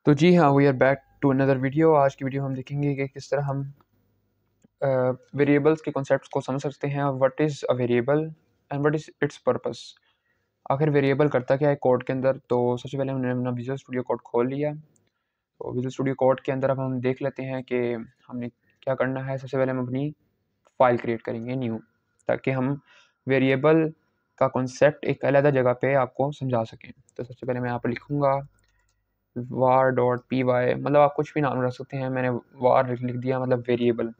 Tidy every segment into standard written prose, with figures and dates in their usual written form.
तो जी हाँ, we are back to another video. आज की वीडियो हम देखेंगे कि किस तरह हम वेरिएबल्स के कॉन्सेप्ट्स को समझ सकते हैं और what is a variable and what is it's purpose. आखिर वेरिएबल करता क्या है कोड के अंदर। तो सबसे पहले हमने अपना विजुअल स्टूडियो कोड खोल लिया। तो विजुअल स्टूडियो कोड के अंदर अब हम देख लेते हैं कि हमने क्या करना है। सबसे पहले हम अपनी फ़ाइल क्रिएट करेंगे न्यू, ताकि हम वेरिएबल का कॉन्सेप्ट एक अलग जगह पे आपको समझा सकें। तो सबसे पहले मैं यहाँ पर लिखूँगा var.py, मतलब आप कुछ भी नाम रख सकते हैं। मैंने var लिख दिया, मतलब वेरिएबल,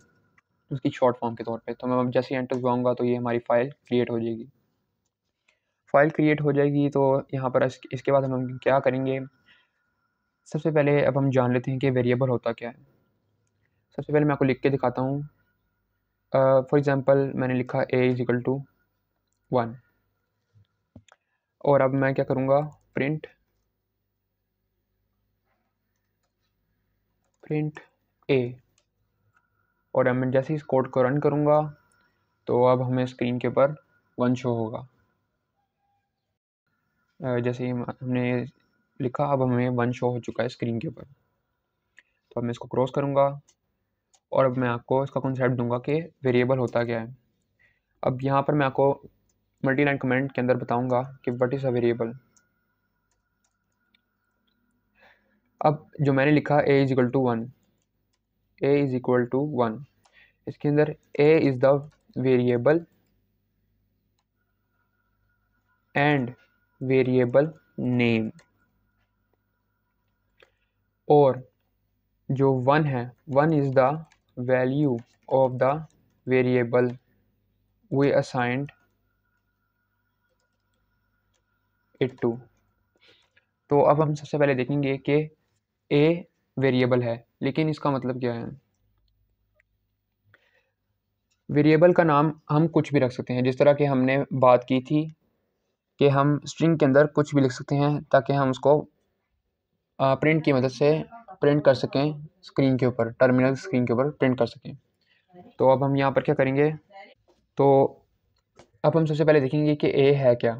उसकी शॉर्ट फॉर्म के तौर पे। तो मैं अब जैसे ही एंटर दबाऊंगा तो ये हमारी फ़ाइल क्रिएट हो जाएगी। फ़ाइल क्रिएट हो जाएगी तो यहाँ पर इसके बाद हम क्या करेंगे। सबसे पहले अब हम जान लेते हैं कि वेरिएबल होता क्या है। सबसे पहले मैं आपको लिख के दिखाता हूँ। फॉर एग्ज़ाम्पल मैंने लिखा a=1 और अब मैं क्या करूँगा, प्रिंट a। और अब मैं जैसे ही इस कोड को रन करूँगा तो अब हमें स्क्रीन के ऊपर 1 शो होगा। जैसे ही हमने लिखा अब हमें 1 शो हो चुका है स्क्रीन के ऊपर। तो अब मैं इसको क्रॉस करूँगा और अब मैं आपको इसका कॉन्सेप्ट दूंगा कि वेरिएबल होता क्या है। अब यहाँ पर मैं आपको मल्टी लाइन कमेंट के अंदर बताऊंगा कि व्हाट इज़ अ वेरिएबल। अब जो मैंने लिखा a=1, a=1, इसके अंदर a is the variable and variable name, और जो 1 है, 1 is the value of the variable we assigned it to. तो अब हम सबसे पहले देखेंगे कि a वेरिएबल है, लेकिन इसका मतलब क्या है। वेरिएबल का नाम हम कुछ भी रख सकते हैं, जिस तरह कि हमने बात की थी कि हम स्ट्रिंग के अंदर कुछ भी लिख सकते हैं ताकि हम उसको प्रिंट की मदद से प्रिंट कर सकें स्क्रीन के ऊपर, टर्मिनल स्क्रीन के ऊपर प्रिंट कर सकें। तो अब हम यहाँ पर क्या करेंगे, तो अब हम सबसे पहले देखेंगे कि a है क्या।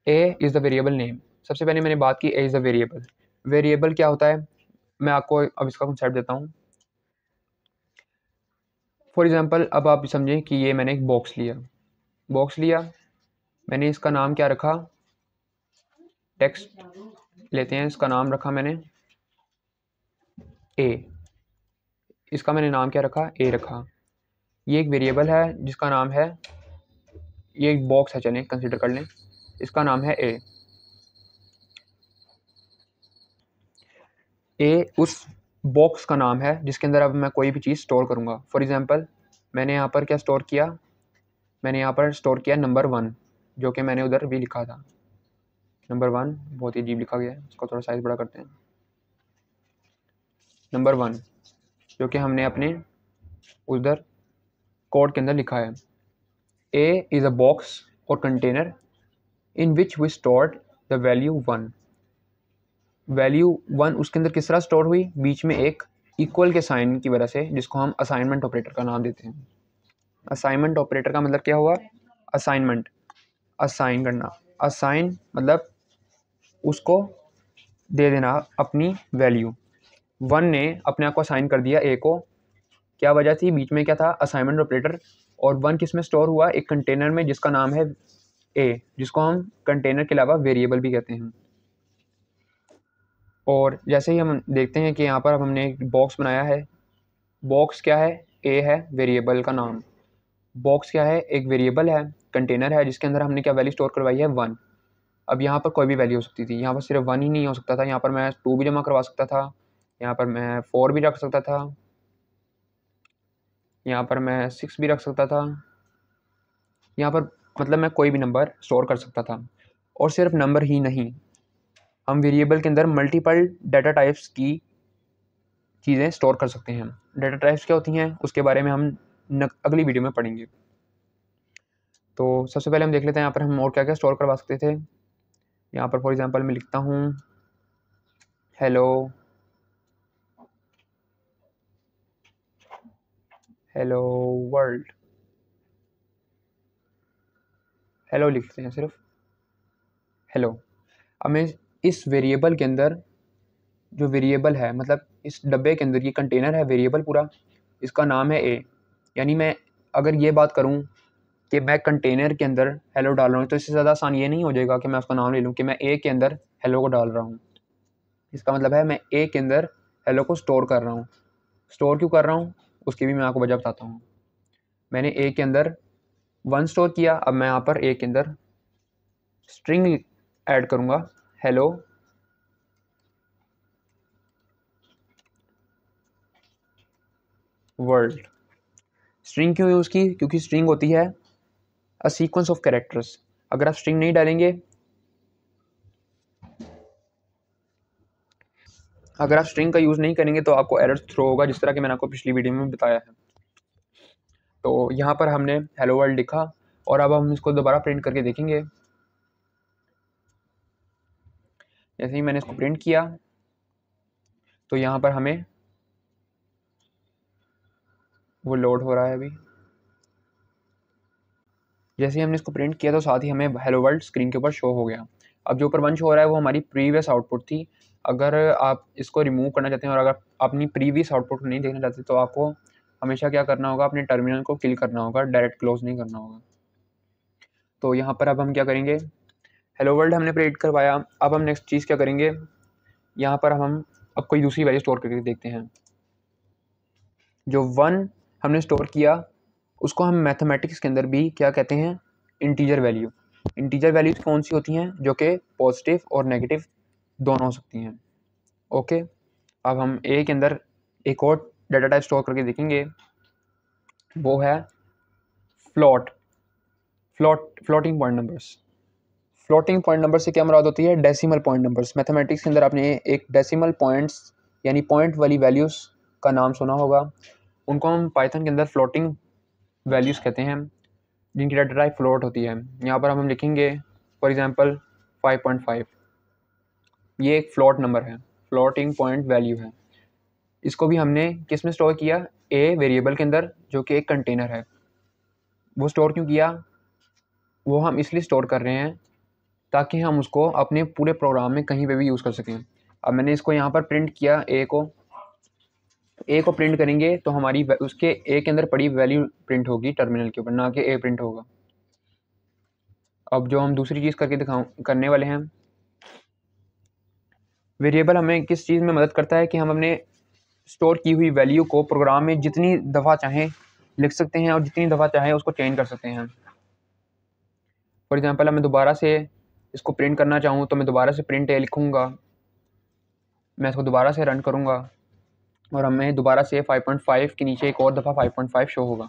a is the variable name. सबसे पहले मैंने बात की a is the variable. Variable क्या होता है, मैं आपको अब इसका कॉन्सेप्ट देता हूँ। फॉर एग्ज़ाम्पल अब आप समझें कि ये मैंने एक बॉक्स लिया, मैंने इसका नाम क्या रखा, टेक्स्ट लेते हैं, इसका नाम रखा मैंने a। इसका मैंने नाम क्या रखा, a रखा। ये एक वेरिएबल है जिसका नाम है, ये एक बॉक्स है, चलें कंसिडर कर लें, इसका नाम है a। उस बॉक्स का नाम है जिसके अंदर अब मैं कोई भी चीज़ स्टोर करूँगा। फॉर एग्ज़ाम्पल मैंने यहाँ पर क्या स्टोर किया, मैंने यहाँ पर स्टोर किया नंबर 1, जो कि मैंने उधर भी लिखा था। नंबर 1 बहुत ही अजीब लिखा गया है, इसको थोड़ा साइज़ बड़ा करते हैं। नंबर 1 जो कि हमने अपने उधर कोड के अंदर लिखा है। a इज़ अ बॉक्स और container in which we stored the value 1। Value 1 उसके अंदर किस तरह स्टोर हुई, बीच में एक इक्वल के साइन की वजह से, जिसको हम असाइनमेंट ऑपरेटर का नाम देते हैं। असाइनमेंट ऑपरेटर का मतलब क्या हुआ, असाइनमेंट, असाइन करना। असाइन मतलब उसको दे देना अपनी वैल्यू। 1 ने अपने आप को असाइन कर दिया a को, क्या वजह थी, बीच में क्या था, असाइनमेंट ऑपरेटर। और 1 किस में स्टोर हुआ, एक कंटेनर में जिसका नाम है a, जिसको हम कंटेनर के अलावा वेरिएबल भी कहते हैं। और जैसे ही हम देखते हैं कि यहाँ पर अब हमने एक बॉक्स बनाया है। बॉक्स क्या है, a है वेरिएबल का नाम। बॉक्स क्या है, एक वेरिएबल है, कंटेनर है, जिसके अंदर हमने क्या वैल्यू स्टोर करवाई है, 1। अब यहाँ पर कोई भी वैल्यू हो सकती थी, यहाँ पर सिर्फ 1 ही नहीं हो सकता था, यहाँ पर मैं 2 भी जमा करवा सकता था, यहाँ पर मैं 4 भी रख सकता था, यहाँ पर मैं 6 भी रख सकता था, यहाँ पर मतलब मैं कोई भी नंबर स्टोर कर सकता था। और सिर्फ नंबर ही नहीं, हम वेरिएबल के अंदर मल्टीपल डाटा टाइप्स की चीज़ें स्टोर कर सकते हैं। डाटा टाइप्स क्या होती हैं उसके बारे में हम अगली वीडियो में पढ़ेंगे। तो सबसे पहले हम देख लेते हैं यहाँ पर हम और क्या क्या स्टोर करवा सकते थे। यहाँ पर फॉर एग्जांपल मैं लिखता हूँ हेलो हेलो वर्ल्ड, हेलो लिखते हैं सिर्फ हेलो। अब मैं इस वेरिएबल के अंदर जो वेरिएबल है, मतलब इस डब्बे के अंदर ये कंटेनर है वेरिएबल पूरा, इसका नाम है ए। यानी मैं अगर ये बात करूँ कि मैं कंटेनर के अंदर हेलो डाल रहा हूँ, तो इससे ज़्यादा आसान ये नहीं हो जाएगा कि मैं उसका नाम ले लूँ कि मैं ए के अंदर हेलो को डाल रहा हूँ। इसका मतलब है मैं ए के अंदर हेलो को स्टोर कर रहा हूँ। स्टोर क्यों कर रहा हूँ उसकी भी मैं आपको वजह बताता हूँ। मैंने ए के अंदर 1 स्टोर किया, अब मैं यहाँ पर ए के अंदर स्ट्रिंग ऐड करूँगा हेलो वर्ल्ड। स्ट्रिंग क्यों यूज़ की? क्योंकि स्ट्रिंग होती है अ सीक्वेंस ऑफ कैरेक्टर्स। अगर आप स्ट्रिंग नहीं डालेंगे, अगर आप स्ट्रिंग का यूज़ नहीं करेंगे तो आपको एरर थ्रो होगा, जिस तरह कि मैंने आपको पिछली वीडियो में बताया है। तो यहाँ पर हमने हेलो वर्ल्ड लिखा और अब हम इसको दोबारा प्रिंट करके देखेंगे। जैसे ही मैंने इसको प्रिंट किया तो यहाँ पर हमें वो लोड हो रहा है अभी। जैसे ही हमने इसको प्रिंट किया तो साथ ही हमें हेलो वर्ल्ड स्क्रीन के ऊपर शो हो गया। अब जो ऊपर 1 शो हो रहा है वो हमारी प्रीवियस आउटपुट थी। अगर आप इसको रिमूव करना चाहते हैं और अगर अपनी प्रीवियस आउटपुट को नहीं देखना चाहते तो आपको हमेशा क्या करना होगा, अपने टर्मिनल को किल करना होगा, डायरेक्ट क्लोज नहीं करना होगा। तो यहाँ पर अब हम क्या करेंगे, हेलो वर्ल्ड हमने प्रिंट करवाया। अब हम नेक्स्ट चीज़ क्या करेंगे, यहाँ पर हम अब कोई दूसरी वैल्यू स्टोर करके देखते हैं। जो 1 हमने स्टोर किया उसको हम मैथमेटिक्स के अंदर भी क्या कहते हैं, इंटीजर वैल्यू। इंटीजर वैल्यूज कौन सी होती हैं? जो कि पॉजिटिव और नेगेटिव दोनों हो सकती हैं। ओके, अब हम ए के अंदर एक और डाटा टाइप स्टोर करके देखेंगे, वो है floating point numbers. Floating point number से क्या मुराद होती है? Decimal point numbers. मैथमेटिक्स के अंदर आपने एक डेसिमल पॉइंट्स यानी पॉइंट वाली वैल्यूज़ का नाम सुना होगा, उनको हम पाइथन के अंदर फ्लोटिंग वैल्यूज़ कहते हैं, जिनकी डाटा टाइप फ्लोट होती है। यहाँ पर हम लिखेंगे फॉर एग्जांपल 5.5, ये एक फ्लोट नंबर है, फ्लोटिंग पॉइंट वैल्यू है। इसको भी हमने किस में स्टोर किया? ए वेरिएबल के अंदर, जो कि एक कंटेनर है। वो स्टोर क्यों किया? वो हम इसलिए स्टोर कर रहे हैं ताकि हम उसको अपने पूरे प्रोग्राम में कहीं पे भी यूज़ कर सकें। अब मैंने इसको यहाँ पर प्रिंट किया, ए को प्रिंट करेंगे तो हमारी उसके ए के अंदर पड़ी वैल्यू प्रिंट होगी टर्मिनल के ऊपर, ना कि ए प्रिंट होगा। अब जो हम दूसरी चीज़ करने वाले हैं, वेरिएबल हमें किस चीज़ में मदद करता है कि हम अपने स्टोर की हुई वैल्यू को प्रोग्राम में जितनी दफ़ा चाहें लिख सकते हैं और जितनी दफ़ा चाहें उसको चेंज कर सकते हैं। फॉर एग्जांपल मैं दोबारा से इसको प्रिंट करना चाहूँ तो मैं दोबारा से प्रिंट ए लिखूँगा, मैं इसको दोबारा से रन करूँगा और हमें दोबारा से 5.5 के नीचे एक और दफ़ा 5.5 शो होगा।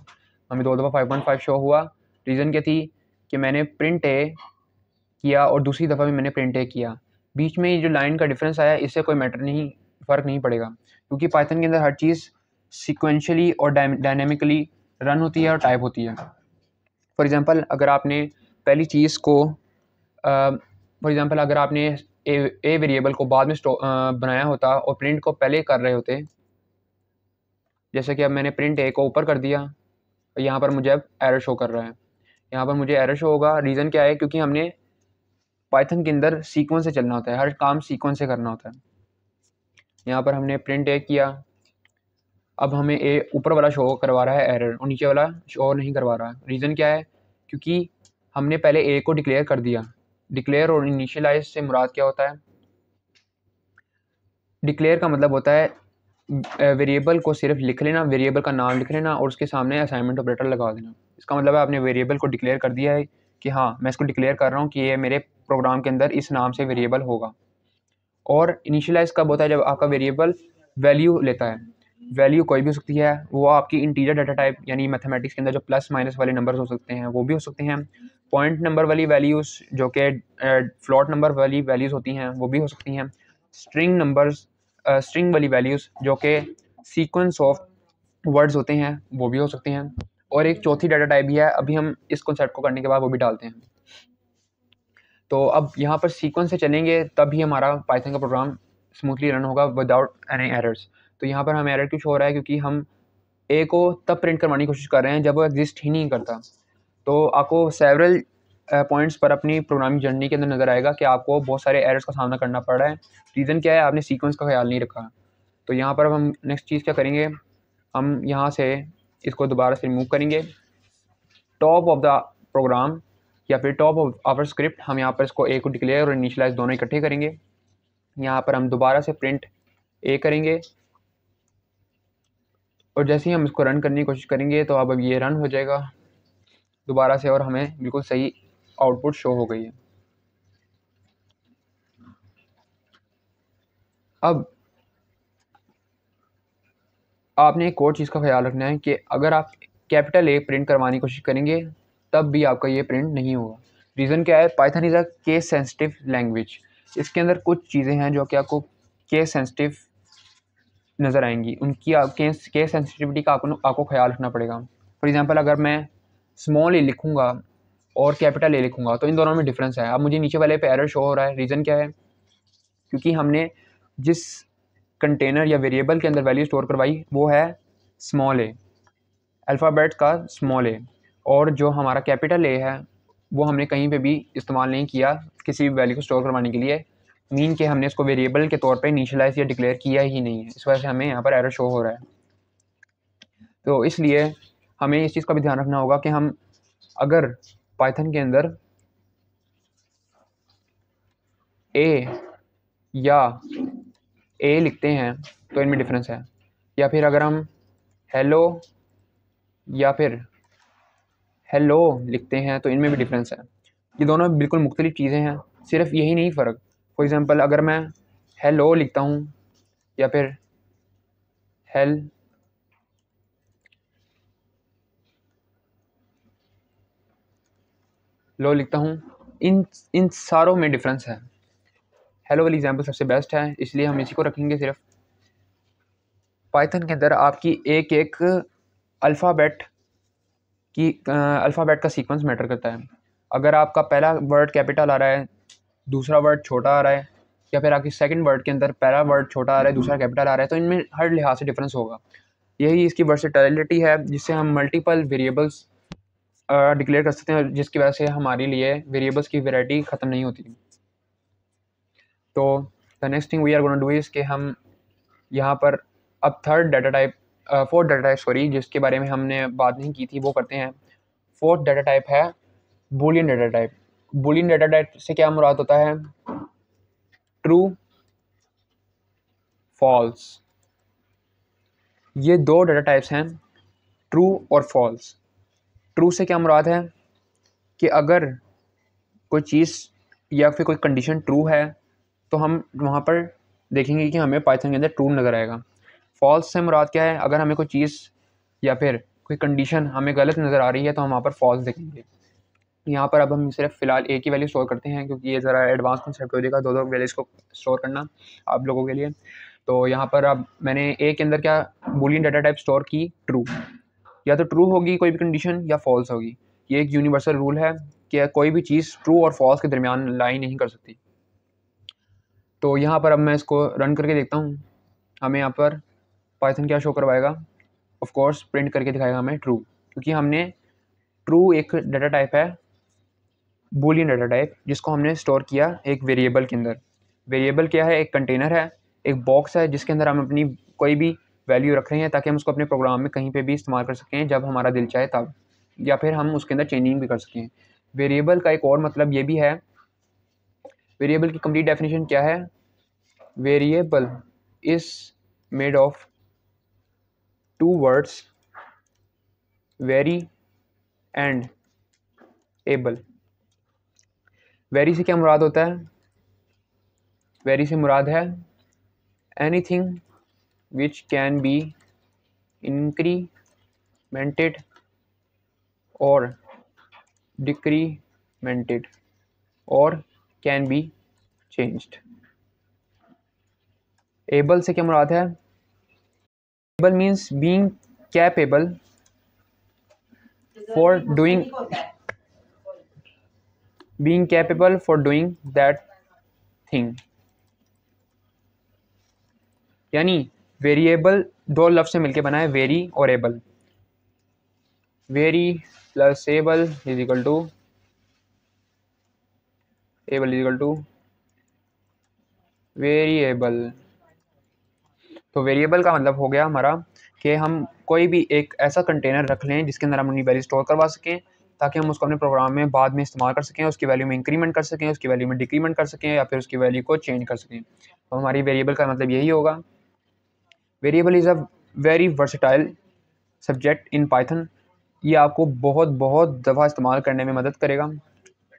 हमें 2 दफ़ा 5.5 शो हुआ। रीज़न क्या थी कि मैंने प्रिंट ए किया और दूसरी दफ़ा भी मैंने प्रिंट ए किया। बीच में जो लाइन का डिफरेंस आया इससे कोई मैटर नहीं, फ़र्क नहीं पड़ेगा, क्योंकि पाइथन के अंदर हर चीज़ सीक्वेंशियली और डायनेमिकली रन होती है और टाइप होती है। फॉर एग्ज़ाम्पल अगर आपने पहली चीज़ को फॉर एग्ज़ाम्पल अगर आपने ए वेरिएबल को बाद में बनाया होता और प्रिंट को पहले कर रहे होते, जैसे कि अब मैंने प्रिंट ए को ऊपर कर दिया, यहाँ पर मुझे अब एरर शो कर रहा है। यहाँ पर मुझे एरर शो होगा, रीज़न क्या है? क्योंकि हमने पाइथन के अंदर सीक्वेंस से चलना होता है, हर काम सीक्वेंस से करना होता है। यहाँ पर हमने प्रिंट ए किया, अब हमें ए ऊपर वाला शो करवा रहा है एरर और नीचे वाला शो नहीं करवा रहा है। रीज़न क्या है? क्योंकि हमने पहले ए को डिक्लेयर कर दिया। डिक्लेयर और इनिशियलाइज से मुराद क्या होता है? डिक्लेयर का मतलब होता है वेरिएबल को सिर्फ लिख लेना, वेरिएबल का नाम लिख लेना और उसके सामने असाइनमेंट ऑपरेटर लगा देना। इसका मतलब है आपने वेरिएबल को डिक्लेयर कर दिया है कि हाँ मैं इसको डिक्लेयर कर रहा हूँ कि ये मेरे प्रोग्राम के अंदर इस नाम से वेरिएबल होगा। और इनिशियलाइज कब होता है? जब आपका वेरिएबल वैल्यू लेता है। वैल्यू कोई भी हो सकती है, वो आपकी इंटीजर डाटा टाइप यानी मैथमेटिक्स के अंदर जो प्लस माइनस वाले नंबर्स हो सकते हैं वो भी हो सकते हैं। पॉइंट नंबर वाली वैल्यूज़ जो कि फ्लोट नंबर वाली वैल्यूज़ होती हैं वो भी हो सकती हैं। स्ट्रिंग वाली वैल्यूज़ जो कि सीक्वेंस ऑफ वर्ड्स होते हैं वो भी हो सकते हैं। और एक चौथी डाटा टाइप भी है, अभी हम इस कॉन्सेप्ट को करने के बाद वो भी डालते हैं। तो अब यहाँ पर सीक्वेंस से चलेंगे तभी हमारा पाइथन का प्रोग्राम स्मूथली रन होगा विदाउट एनी एरर्स। तो यहाँ पर हमें एरर क्यों शो हो रहा है? क्योंकि हम ए को तब प्रिंट करवाने की कोशिश कर रहे हैं जब वो एग्जिस्ट ही नहीं करता। तो आपको सेवरल पॉइंट्स पर अपनी प्रोग्रामिंग जर्नी के अंदर नज़र आएगा कि आपको बहुत सारे एरर्स का सामना करना पड़ रहा है। रीज़न क्या है, आपने सीक्वेंस का ख्याल नहीं रखा। तो यहाँ पर अब हम नेक्स्ट चीज़ क्या करेंगे, हम यहाँ से इसको दोबारा से रिमूव करेंगे। टॉप ऑफ द प्रोग्राम या फिर टॉप ऑफ आवर स्क्रिप्ट, हम यहाँ पर इसको ए को डिक्लेयर और इनिशियलाइज दोनों इकट्ठे करेंगे। यहाँ पर हम दोबारा से प्रिंट ए करेंगे और जैसे ही हम इसको रन करने की कोशिश करेंगे तो अब ये रन हो जाएगा दोबारा से और हमें बिल्कुल सही आउटपुट शो हो गई है। अब आपने एक और चीज़ का ख्याल रखना है कि अगर आप कैपिटल ए प्रिंट करवाने की कोशिश करेंगे तब भी आपका ये प्रिंट नहीं होगा। रीज़न क्या है, Python is a case sensitive language. इसके अंदर कुछ चीज़ें हैं जो कि आपको केस सेंसिटिव नज़र आएंगी, उनकी केस सेंसिटिविटी का आपको ख्याल रखना पड़ेगा। फॉर एग्जांपल अगर मैं स्मॉल ए लिखूँगा और कैपिटल ए लिखूँगा तो इन दोनों में डिफरेंस है। अब मुझे नीचे वाले पे एरर शो हो रहा है, रीज़न क्या है, क्योंकि हमने जिस कंटेनर या वेरिएबल के अंदर वैल्यू स्टोर करवाई वो है स्मॉल ए, अल्फ़ाबेट्स का स्मॉल ए, और जो हमारा कैपिटल ए है वो हमने कहीं पे भी इस्तेमाल नहीं किया किसी भी वैल्यू को स्टोर करवाने के लिए। मीन के हमने इसको वेरिएबल के तौर पे इनिशियलाइज या डिक्लेयर किया ही नहीं है, इस वजह से हमें यहाँ पर एरर शो हो रहा है। तो इसलिए हमें इस चीज़ का भी ध्यान रखना होगा कि हम अगर पाइथन के अंदर ए या ए लिखते हैं तो इनमें डिफरेंस है, या फिर अगर हम हेलो या फिर हेलो लिखते हैं तो इनमें भी डिफरेंस है। ये दोनों बिल्कुल मुख्तलिफ चीज़ें हैं, सिर्फ यही नहीं फ़र्क। फॉर एग्ज़ाम्पल अगर मैं हेलो लिखता हूँ या फिर लो लिखता हूँ, इन सारों में डिफरेंस है। हेलो वाली एग्जांपल सबसे बेस्ट है, इसलिए हम इसी को रखेंगे सिर्फ। पाइथन के अंदर आपकी एक एक अल्फ़ाबेट का सीक्वेंस मैटर करता है। अगर आपका पहला वर्ड कैपिटल आ रहा है, दूसरा वर्ड छोटा आ रहा है, या फिर आपकी सेकंड वर्ड के अंदर पहला वर्ड छोटा आ रहा है, दूसरा कैपिटल आ रहा है, तो इनमें हर लिहाज से डिफरेंस होगा। यही इसकी वर्सेटिलिटी है, जिससे हम मल्टीपल वेरिएबल्स डिक्लेयर कर सकते हैं, जिसकी वजह से हमारे लिए वेरिएबल्स की वैरायटी ख़त्म नहीं होती। तो the next thing we are gonna do is कि हम यहाँ पर अब फोर्थ डाटा टाइप जिसके बारे में हमने बात नहीं की थी वो करते हैं। फोर्थ डाटा टाइप है Boolean data type. Boolean data type से क्या मुराद होता है, ट्रू फॉल्स। ये दो डाटा टाइप्स हैं, ट्रू और फॉल्स। ट्रू से क्या मुराद है कि अगर कोई चीज़ या फिर कोई कंडीशन ट्रू है तो हम वहाँ पर देखेंगे कि हमें पाइथन के अंदर ट्रू नज़र आएगा। फॉल्स से मुराद क्या है, अगर हमें कोई चीज़ या फिर कोई कंडीशन हमें गलत नज़र आ रही है तो हम वहाँ पर फॉल्स देखेंगे। यहाँ पर अब हम सिर्फ फ़िलहाल ए की वैल्यू स्टोर करते हैं, क्योंकि ये ज़रा एडवांस कंसेप्ट हो जाएगा दो वैल्यूज़ को स्टोर करना आप लोगों के लिए। तो यहाँ पर अब मैंने ए के अंदर क्या बूलियन डाटा टाइप स्टोर की ट्रू, या तो ट्रू होगी कोई भी कंडीशन या फॉल्स होगी। ये एक यूनिवर्सल रूल है कि कोई भी चीज़ ट्रू और फॉल्स के दरमियान लाई नहीं कर सकती। तो यहाँ पर अब मैं इसको रन करके देखता हूँ, हमें यहाँ पर पाइथन क्या शो करवाएगा, ऑफ कोर्स प्रिंट करके दिखाएगा हमें ट्रू, क्योंकि हमने ट्रू एक डाटा टाइप है बूलियन डाटा टाइप, जिसको हमने स्टोर किया एक वेरिएबल के अंदर। वेरिएबल क्या है, एक कंटेनर है, एक बॉक्स है जिसके अंदर हम अपनी कोई भी वैल्यू रख रहे हैं ताकि हम उसको अपने प्रोग्राम में कहीं पे भी इस्तेमाल कर सकें जब हमारा दिल चाहे तब, या फिर हम उसके अंदर चेंजिंग भी कर सकें। वेरिएबल का एक और मतलब ये भी है, वेरिएबल की कंप्लीट डेफिनेशन क्या है, variable is made of two words very and able. Very से क्या मुराद होता है, वेरी से मुराद है anything which can be incremented और डिक्रीमेंटेड और कैन बी चेंज्ड। एबल से क्या मुराद है, able means being capable for doing that thing. यानी वेरिएबल दो लफ्ज़ से मिलके बना है, वेरी और able. Very plus able is equal to able is equal to variable. तो वेरिएबल का मतलब हो गया हमारा कि हम कोई भी एक ऐसा कंटेनर रख लें जिसके अंदर हम अपनी वैल्यू स्टोर करवा सकें, ताकि हम उसको अपने प्रोग्राम में बाद में इस्तेमाल कर सकें, उसकी वैल्यू में इंक्रीमेंट कर सकें, उसकी वैल्यू में डिक्रीमेंट कर सकें, या फिर उसकी वैल्यू को चेंज कर सकें। तो हमारी वेरिएबल का मतलब यही होगा। Variable is a very versatile subject in Python. ये आपको बहुत दफ़ा इस्तेमाल करने में मदद करेगा।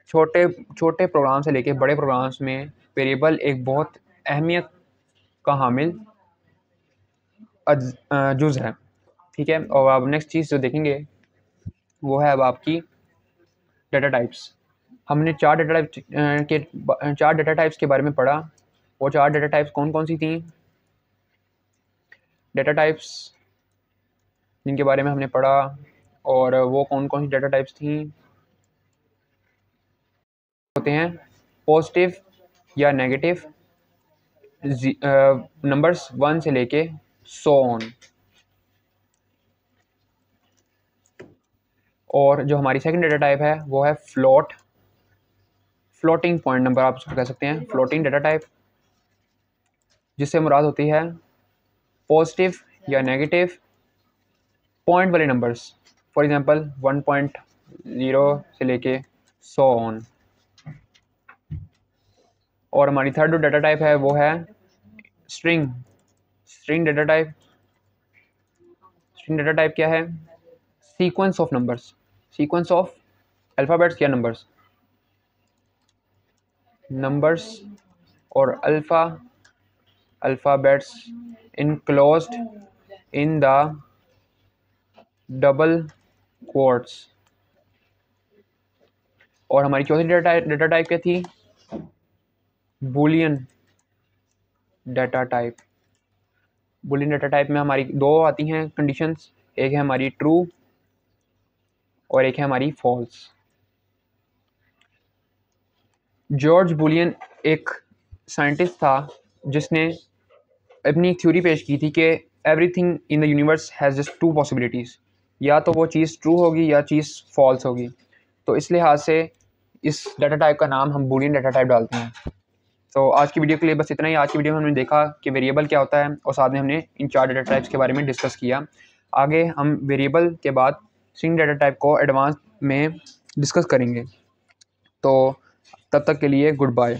छोटे छोटे प्रोग्राम से लेके बड़े प्रोग्राम्स में वेरिएबल एक बहुत अहमियत का हामिल जुज़ है। ठीक है, और अब नेक्स्ट चीज़ जो देखेंगे वो है अब आपकी डाटा टाइप्स। हमने चार डाटा टाइप्स के बारे में पढ़ा। वो चार डाटा टाइप्स कौन कौन सी थी? डाटा टाइप्स जिनके बारे में हमने पढ़ा, और वो कौन कौन सी डाटा टाइप्स थी? होते हैं पॉजिटिव या नेगेटिव, नंबर्स 1 से लेके 100 ऑन। और जो हमारी सेकंड डाटा टाइप है वो है फ्लोटिंग पॉइंट नंबर, आप उसको कह सकते हैं फ्लोटिंग डाटा टाइप, जिससे मुराद होती है पॉजिटिव या नेगेटिव पॉइंट वाले नंबर्स। फॉर एग्जांपल 1.0 से लेके 100 ऑन। और हमारी थर्ड डाटा टाइप है वो है string data type. String data type क्या है? Sequence of numbers, sequence of alphabets या नंबर्स और alphabets enclosed in the double quotes. और हमारी चौथी डाटा टाइप क्या थी? Boolean data type. Boolean data type में हमारी दो आती हैं कंडीशंस, एक है हमारी ट्रू और एक है हमारी फॉल्स। जॉर्ज बूलियन एक साइंटिस्ट था जिसने अपनी एक थ्योरी पेश की थी कि everything in the universe has just to possibilities, या तो वो चीज़ ट्रू होगी या चीज़ फॉल्स होगी। तो इस लिहाज से इस डाटा टाइप का नाम हम बूलियन डाटा टाइप डालते हैं। तो आज की वीडियो के लिए बस इतना ही। आज की वीडियो में हमने देखा कि वेरिएबल क्या होता है, और साथ में हमने इन चार डाटा टाइप्स के बारे में डिस्कस किया। आगे हम वेरिएबल के बाद स्ट्रिंग डाटा टाइप को एडवांस में डिस्कस करेंगे। तो तब तक के लिए गुड बाय।